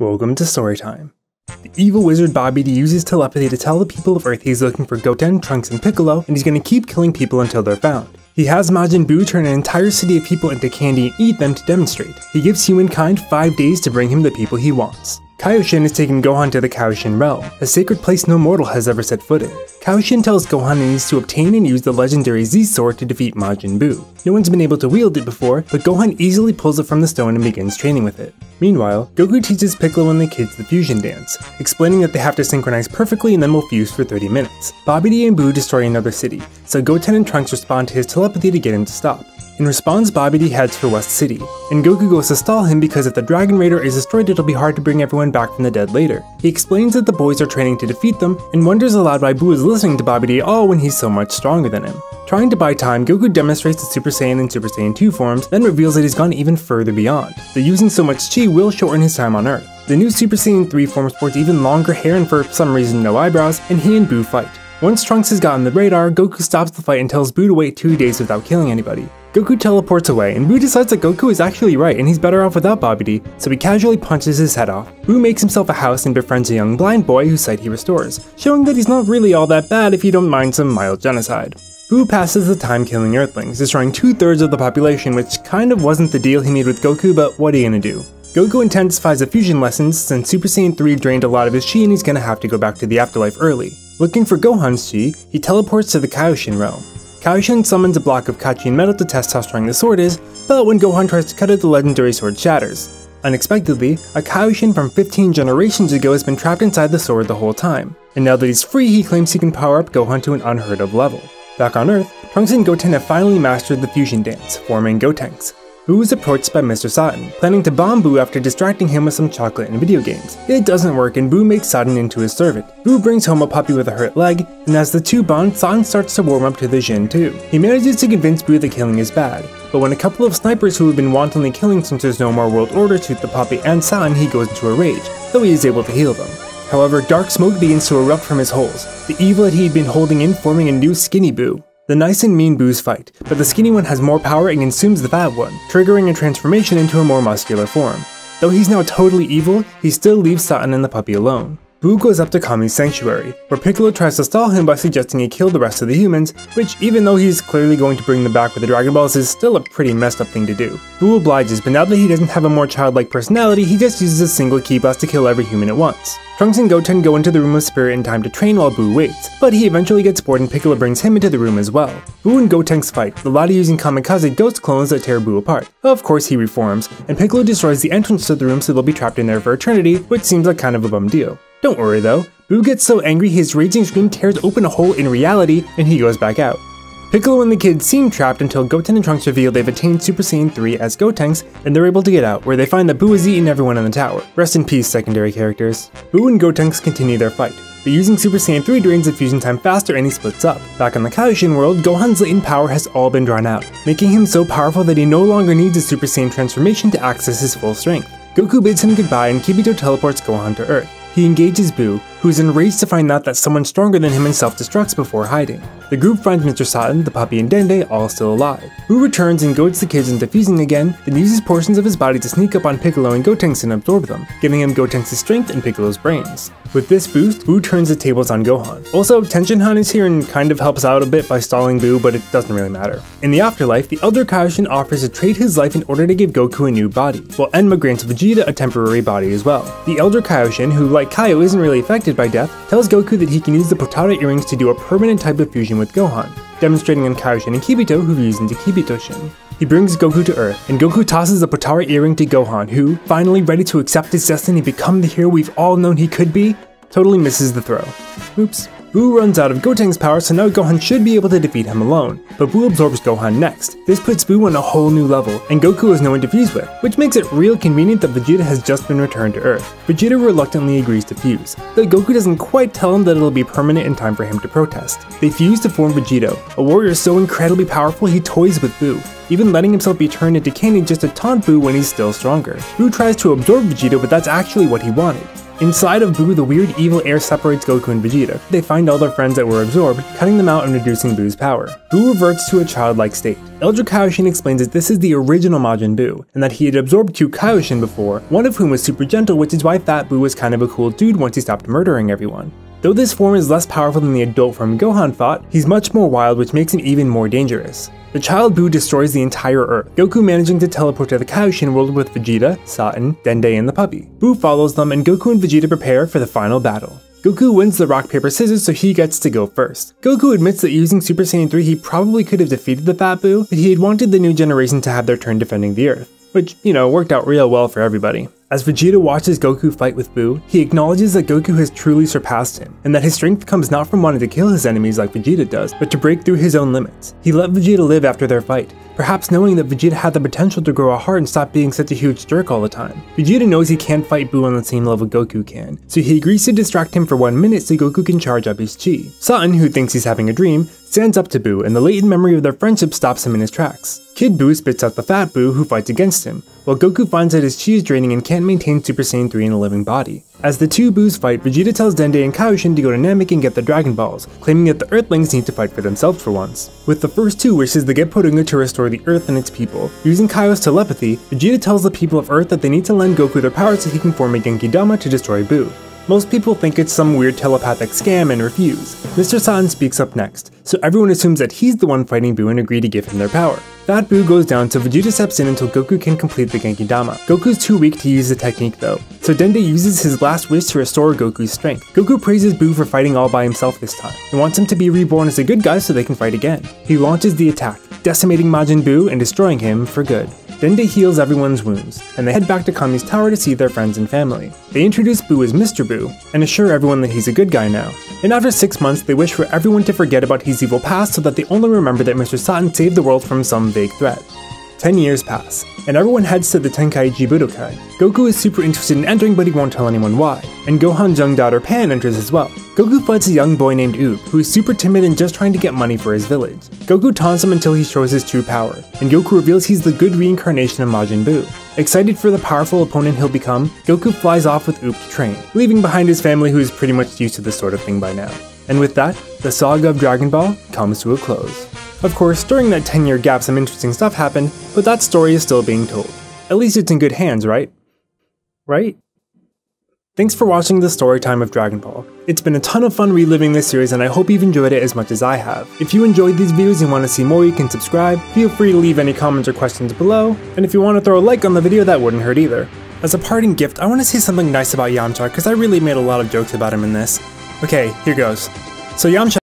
Welcome to Storytime. The evil wizard Bobby D uses telepathy to tell the people of Earth he's looking for Goten, Trunks, and Piccolo, and he's gonna keep killing people until they're found. He has Majin Buu turn an entire city of people into candy and eat them to demonstrate. He gives humankind 5 days to bring him the people he wants. Kaioshin has taken Gohan to the Kaioshin realm, a sacred place no mortal has ever set foot in. Kaioshin tells Gohan he needs to obtain and use the legendary Z-Sword to defeat Majin Buu. No one's been able to wield it before, but Gohan easily pulls it from the stone and begins training with it. Meanwhile, Goku teaches Piccolo and the kids the fusion dance, explaining that they have to synchronize perfectly and then will fuse for 30 minutes. Bobby D and Buu destroy another city, so Goten and Trunks respond to his telepathy to get him to stop. In response, Bobby D heads for West City, and Goku goes to stall him because if the Dragon Raider is destroyed it'll be hard to bring everyone back from the dead later. He explains that the boys are training to defeat them, and wonders aloud why Buu is listening to Bobby D all when he's so much stronger than him. Trying to buy time, Goku demonstrates the Super Saiyan and Super Saiyan 2 forms, then reveals that he's gone even further beyond, that using so much chi will shorten his time on Earth. The new Super Saiyan 3 form sports even longer hair and for some reason no eyebrows, and he and Buu fight. Once Trunks has gotten the radar, Goku stops the fight and tells Buu to wait 2 days without killing anybody. Goku teleports away, and Buu decides that Goku is actually right and he's better off without Bobby D, so he casually punches his head off. Buu makes himself a house and befriends a young blind boy whose sight he restores, showing that he's not really all that bad if you don't mind some mild genocide. Buu passes the time killing Earthlings, destroying 2/3 of the population, which kind of wasn't the deal he made with Goku, but what are you gonna do? Goku intensifies the fusion lessons since Super Saiyan 3 drained a lot of his chi and he's gonna have to go back to the afterlife early. Looking for Gohan's chi, he teleports to the Kaioshin realm. Kaioshin summons a block of Kachian metal to test how strong the sword is, but when Gohan tries to cut it, the legendary sword shatters. Unexpectedly, a Kaioshin from 15 generations ago has been trapped inside the sword the whole time, and now that he's free, he claims he can power up Gohan to an unheard of level. Back on Earth, Trunks and Goten have finally mastered the fusion dance, forming Gotenks. Buu is approached by Mr. Satan, planning to bomb Buu after distracting him with some chocolate and video games. It doesn't work and Buu makes Satan into his servant. Buu brings home a puppy with a hurt leg, and as the two bond, Satan starts to warm up to the Jin too. He manages to convince Buu that killing is bad, but when a couple of snipers who have been wantonly killing since there's no more world order shoot the puppy and Satan, he goes into a rage, though he is able to heal them. However, dark smoke begins to erupt from his holes, the evil that he'd been holding in forming a new skinny Buu. The nice and mean Buus fight, but the skinny one has more power and consumes the fat one, triggering a transformation into a more muscular form. Though he's now totally evil, he still leaves Satan and the puppy alone. Buu goes up to Kami's sanctuary, where Piccolo tries to stall him by suggesting he kill the rest of the humans, which even though he's clearly going to bring them back with the Dragon Balls is still a pretty messed up thing to do. Buu obliges, but now that he doesn't have a more childlike personality, he just uses a single ki blast to kill every human at once. Trunks and Goten go into the room of spirit in time to train while Buu waits, but he eventually gets bored and Piccolo brings him into the room as well. Buu and Gotenks fight, the latter using kamikaze ghost clones that tear Buu apart. Of course he reforms, and Piccolo destroys the entrance to the room so they'll be trapped in there for eternity, which seems like kind of a bum deal. Don't worry though, Buu gets so angry his raging scream tears open a hole in reality and he goes back out. Piccolo and the kids seem trapped until Goten and Trunks reveal they've attained Super Saiyan 3 as Gotenks, and they're able to get out, where they find that Buu has eaten everyone in the tower. Rest in peace, secondary characters. Buu and Gotenks continue their fight, but using Super Saiyan 3 drains the fusion time faster and he splits up. Back on the Kaioshin world, Gohan's latent power has all been drawn out, making him so powerful that he no longer needs a Super Saiyan transformation to access his full strength. Goku bids him goodbye and Kibito teleports Gohan to Earth. He engages Buu, who is enraged to find out that someone stronger than him and self-destructs before hiding. The group finds Mr. Satan, the puppy, and Dende all still alive. Buu returns and goads the kids into fusing again, then uses portions of his body to sneak up on Piccolo and Gotenks and absorb them, giving him Gotenks' strength and Piccolo's brains. With this boost, Buu turns the tables on Gohan. Also, Tenshinhan is here and kind of helps out a bit by stalling Buu, but it doesn't really matter. In the afterlife, the Elder Kaioshin offers to trade his life in order to give Goku a new body, while Enma grants Vegeta a temporary body as well. The Elder Kaioshin, who like Kaio isn't really affected by death, tells Goku that he can use the Potara earrings to do a permanent type of fusion with Gohan, demonstrating on Kaioshin and Kibito who fuse into Kibitoshin. He brings Goku to Earth, and Goku tosses the Potara earring to Gohan, who, finally ready to accept his destiny and become the hero we've all known he could be, totally misses the throw. Oops. Buu runs out of Gotenks' power, so now Gohan should be able to defeat him alone, but Buu absorbs Gohan next. This puts Buu on a whole new level, and Goku has no one to fuse with, which makes it real convenient that Vegeta has just been returned to Earth. Vegeta reluctantly agrees to fuse, though Goku doesn't quite tell him that it'll be permanent in time for him to protest. They fuse to form Vegito, a warrior so incredibly powerful he toys with Buu, even letting himself be turned into candy just to taunt Buu when he's still stronger. Buu tries to absorb Vegito, but that's actually what he wanted. Inside of Buu, the weird evil air separates Goku and Vegeta. They find all their friends that were absorbed, cutting them out and reducing Buu's power. Buu reverts to a childlike state. Elder Kaioshin explains that this is the original Majin Buu, and that he had absorbed 2 Kaioshin before, one of whom was super gentle, which is why Fat Buu was kind of a cool dude once he stopped murdering everyone. Though this form is less powerful than the adult form Gohan fought, he's much more wild, which makes him even more dangerous. The child Buu destroys the entire Earth, Goku managing to teleport to the Kaioshin world with Vegeta, Satan, Dende, and the puppy. Buu follows them, and Goku and Vegeta prepare for the final battle. Goku wins the rock paper scissors, so he gets to go first. Goku admits that using Super Saiyan 3 he probably could have defeated the Fat Buu, but he had wanted the new generation to have their turn defending the Earth, which, worked out real well for everybody. As Vegeta watches Goku fight with Buu, he acknowledges that Goku has truly surpassed him, and that his strength comes not from wanting to kill his enemies like Vegeta does, but to break through his own limits. He let Vegeta live after their fight, perhaps knowing that Vegeta had the potential to grow a heart and stop being such a huge jerk all the time. Vegeta knows he can't fight Buu on the same level Goku can, so he agrees to distract him for 1 minute so Goku can charge up his chi. Satan, who thinks he's having a dream, stands up to Buu, and the latent memory of their friendship stops him in his tracks. Kid Buu spits out the Fat Buu, who fights against him, while Goku finds that his chi is draining and can't maintain Super Saiyan 3 in a living body. As the two Buus fight, Vegeta tells Dende and Kaioshin to go to Namek and get the Dragon Balls, claiming that the Earthlings need to fight for themselves for once. With the first 2 wishes, they get Porunga to restore the Earth and its people. Using Kaio's telepathy, Vegeta tells the people of Earth that they need to lend Goku their power so he can form a Genki Dama to destroy Buu. Most people think it's some weird telepathic scam and refuse. Mr. Satan speaks up next, so everyone assumes that he's the one fighting Buu and agree to give him their power. Fat Buu goes down, so Vegeta steps in until Goku can complete the Genki Dama. Goku's too weak to use the technique though, so Dende uses his last wish to restore Goku's strength. Goku praises Buu for fighting all by himself this time, and wants him to be reborn as a good guy so they can fight again. He launches the attack, decimating Majin Buu and destroying him for good. Dende heals everyone's wounds, and they head back to Kami's tower to see their friends and family. They introduce Buu as Mr. Buu, and assure everyone that he's a good guy now. And after 6 months, they wish for everyone to forget about his evil past so that they only remember that Mr. Satan saved the world from some vague threat. 10 years pass, and everyone heads to the Tenkaichi Budokai. Goku is super interested in entering, but he won't tell anyone why. And Gohan's young daughter Pan enters as well. Goku fights a young boy named Oob, who is super timid and just trying to get money for his village. Goku taunts him until he shows his true power, and Goku reveals he's the good reincarnation of Majin Buu. Excited for the powerful opponent he'll become, Goku flies off with Oob to train, leaving behind his family who is pretty much used to this sort of thing by now. And with that, the saga of Dragon Ball comes to a close. Of course, during that 10-year gap some interesting stuff happened, but that story is still being told. At least it's in good hands, right? Right? Thanks for watching the story time of Dragon Ball. It's been a ton of fun reliving this series and I hope you've enjoyed it as much as I have. If you enjoyed these videos and want to see more, you can subscribe, feel free to leave any comments or questions below, and if you want to throw a like on the video, that wouldn't hurt either. As a parting gift, I want to say something nice about Yamcha, because I really made a lot of jokes about him in this. Okay, here goes. So Yamcha